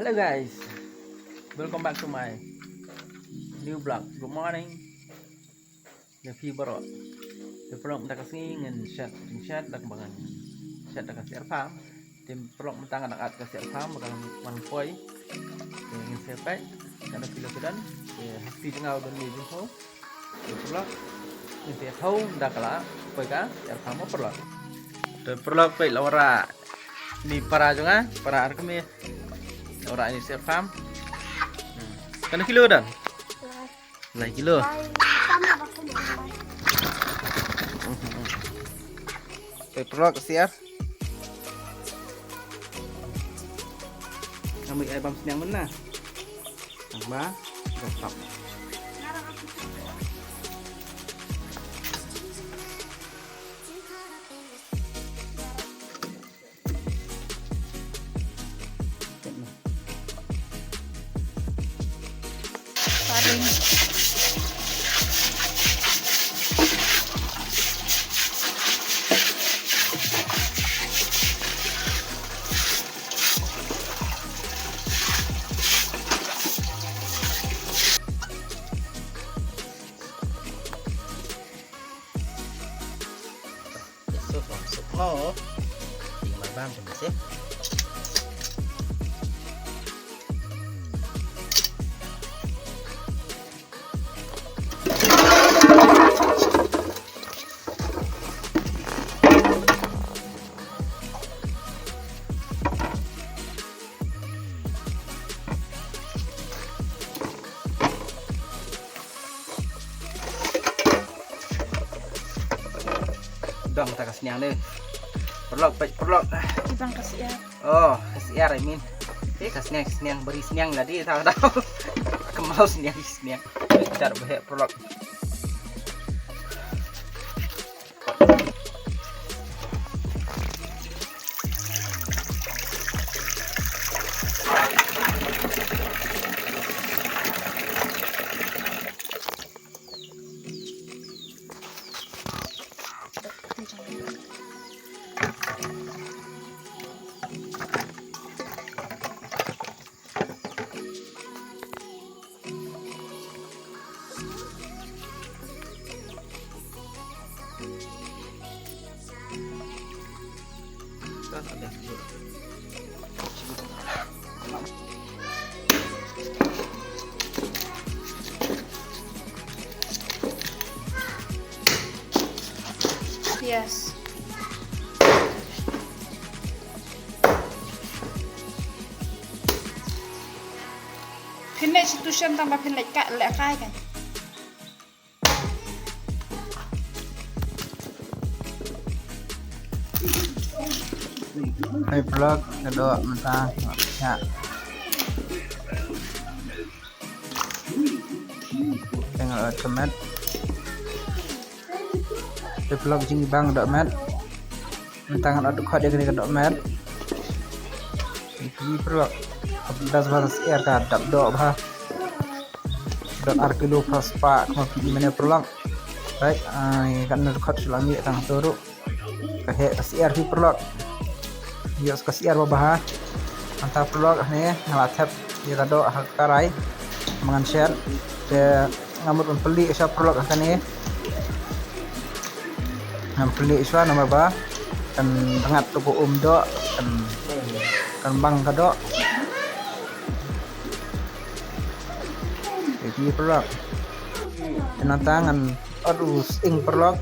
Hello guys, welcome back to my new vlog. Good morning. The people, the vlog kita kasih chat dak bangan chat dak kasih farm. Tim vlog mentang anak kasih farm bakal manpoi. Dengan siapa? Karena video sudan. Happy tengah dan video ho. Vlog ini tahu dak kala poi ka farm mo vlog. The vlog poi lawara ni para jonga para arkami. Orang ini farm. Kan kilo dan? Lai kilo. Perok siap. Kami ay bam sinyang mana? Tambah gosok. Oh, tinggal bang teman sih. Dong kita kasih yang deh. Perlok. Ibang kasih ya. Oh, kasih I mean. Kasih yang beri sinyang tadi tahu. Kemau sinyang. Cara bahaya perlok. Yes. Pinai situasi tambah pinai kak lek kai kan. Hai vlog kedua mentah ya. Tengok tomat. Vlog jing bang dok mat. Mentang ada kau dia kena dok mat. Ini vlog. Das bahas air ka dap dok bah. Dok arkilo prospa kau mana vlog. Baik, kan nak kau selami tang turu. Kahe air di vlog. Dia kasih air bah. Mantap vlog ni ngalatap dia kado hakarai mangan share dia ngamut pembeli isya vlog akan ni pembeli isya nama bah kan rengat toko do kan bang kado jadi vlog tangan aduh ing vlog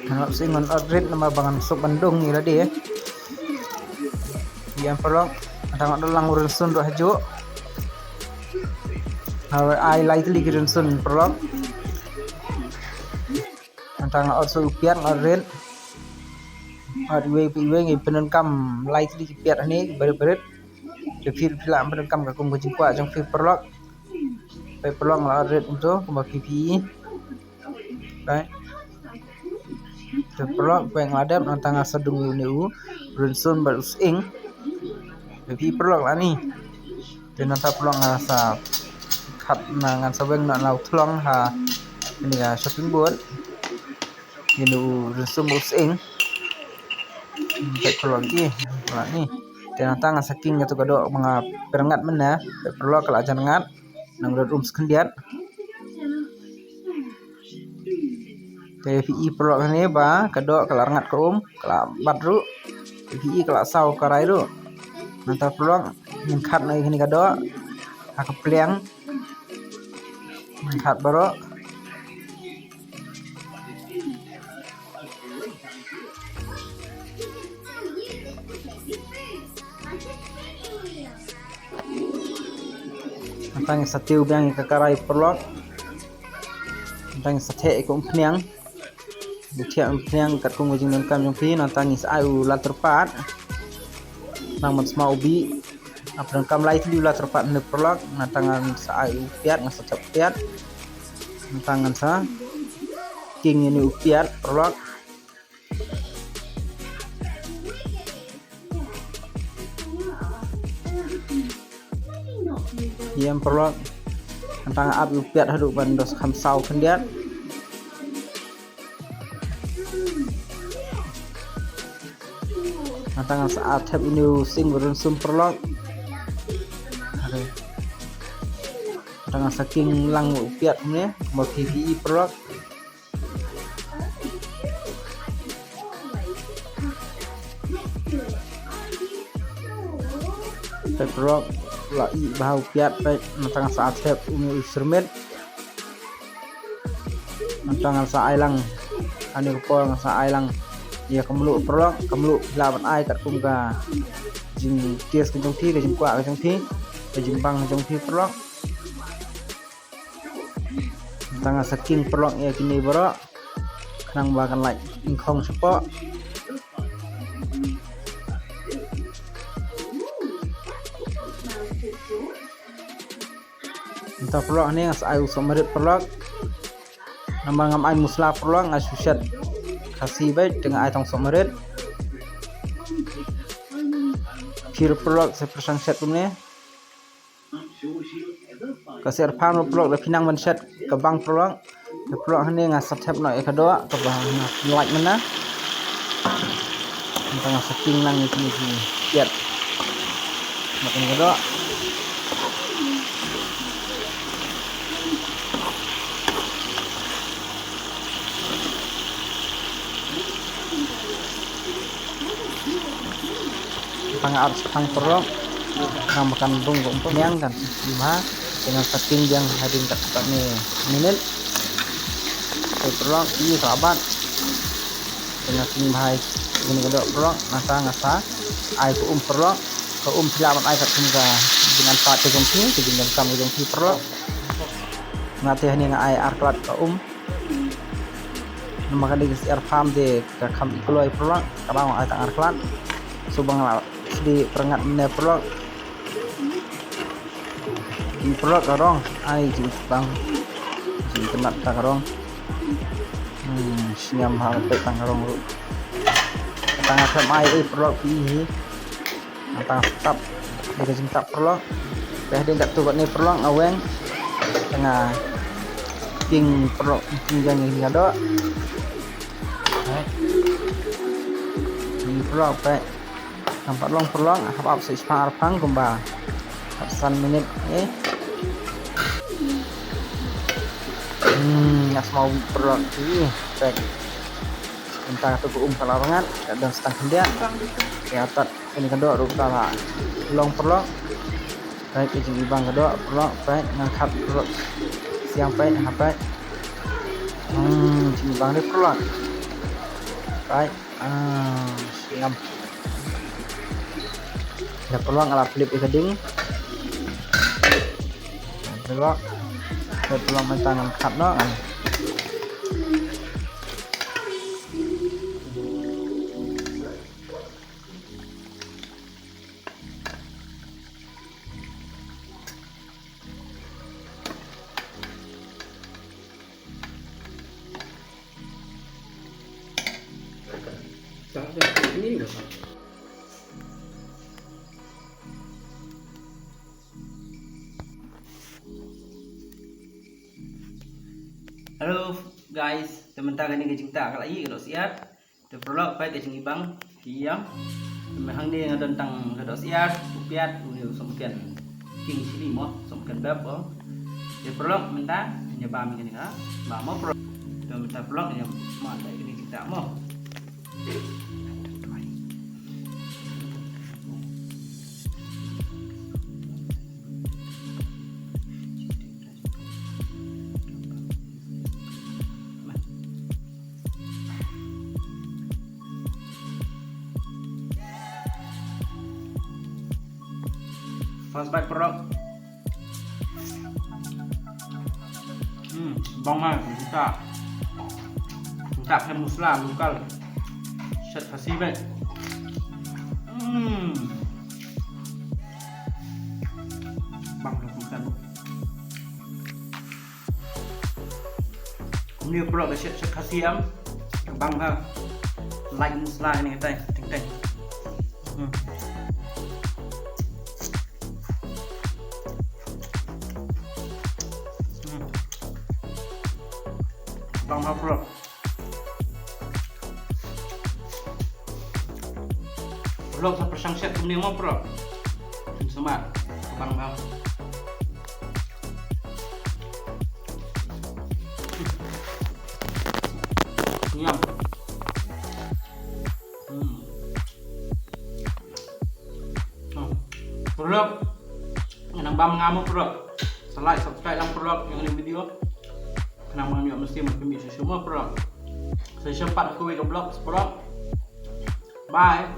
nak singon adrit nama bangan sup Bandung ni tadi yang vlog tengok dalang urun sun do hajo how I lightly urun sun vlog tengok also pian adrit adwe ngi penen kam lightly piat ni berit de fil filam penen kam ka kum jingkwa jong fil vlog pe vlog la adrit untuk kuma pipi right the vlog peng ladap tengah sedung niu urun sun barus ing Jadi perlu lah ni. Dan nanti perlu ngerasa kat nangan sabeng nak lau tulang ha ini ya shopping board. Ini resum using. Baik perlu lagi, ni Tinatang saking itu kadok mga perengat mana perlu kalau aja ngat nang sekendiat TVI perlu kan ba kadok kalau ngat kalau badru TVI kalau sau karai ru nanti perlu ngkat na ini kadok aku pliang ngkat baru tentang satiu biang kakarai perlok tentang sate ikut peniang butiak peniang kat kung wajing kam jong pi nantang is au la terpat nang mat mau ubi apran kam lai tu la terpat ne perlok nantangan sa au piat ngas sate piat nantangan sa king ini upiat perlok yang perlu tentang api upiat haduk bandos kamsau kendiat tentang saat tab ini sing berunsum perlu tentang saking lang upiat ni mau TVI perlu perlu lai bahau piat baik tentang saat heb umi instrumen tentang sa ailang ani ko sa ailang ya kemlu perlu kemlu lawan ai kat kumga jing tias ke jong thi ke jing kwa ke jong thi ke jing bang jong thi perlu tentang saking perlu ya kini bro nang bakan lai ingkong sepo entah perlu ni ngas ayu somerit perlu nama ngam ay musla perlu ngas susyat kasih baik dengan ay tong somerit kir perlu sepersan set ni kasih arpam perlu le pinang man set ke bang perlu ni ngas satep no ekado ke bang like mana tentang saking nang itu kiat makan ekado tangga tang perlu yang makan bungkuk peniang kan lima dengan saking yang hadir kat tempat ni minit perlu ini sahabat dengan sini bahai ini kedok perlu ngasa air perlu ke silaman air kat sini dengan pat ke jongsi ke dengan kamu jongsi perlu ngatih ni ngai air kelat ke maka di air farm de ke kam ikuloi perlu kalau air tang air kelat subang di perengat ne perlu di perlu karong ai ji bang ji kenat ta karong siam hal pe tang karong ru tang asam ai perlu pi tang tap di jing tap perlu teh dia tak tu ni perlu aweng tengah king perlu king yang ini ada di perlu pe nampak long perlong apa sih pang kumba san menit ngas mau perlong ini baik entah tu kalau banget dan setang kendian ya atat ini kedua rupa lah long perlong baik izin bang kedua perlong baik ngangkat perlong siang baik apa izin bang ni perlong baik siang ada peluang ala flip ikading peluang mentangan kat no kan ini halo guys, teman-teman ini kejing tak lagi kalau siap. Terperlu baik kejing ibang diam. Hang ni tentang kados ias, upiat, uniu somken king sini mo, somken bab oh. Dia prolog minta nyoba mingin ka. Ba mo pro. Dia minta prolog nya ma dai ini kita mo. Fast bite prolog. Bong ha, kita thêm musla local. Set khasi vậy. Bằng được một cái. Cũng như pro cái set khasi em. Bằng ha. Lạnh musla này tay, ting. Bang ha bro. Bro sa persang set kumni mo bro. Sama bang bang. Nyam. Bro. Nang bang ngamo bro. Like subscribe lang bro yang ini video. Kenapa nggak mesti makin semua bro. Saya sempat aku ke blog bro. Bye.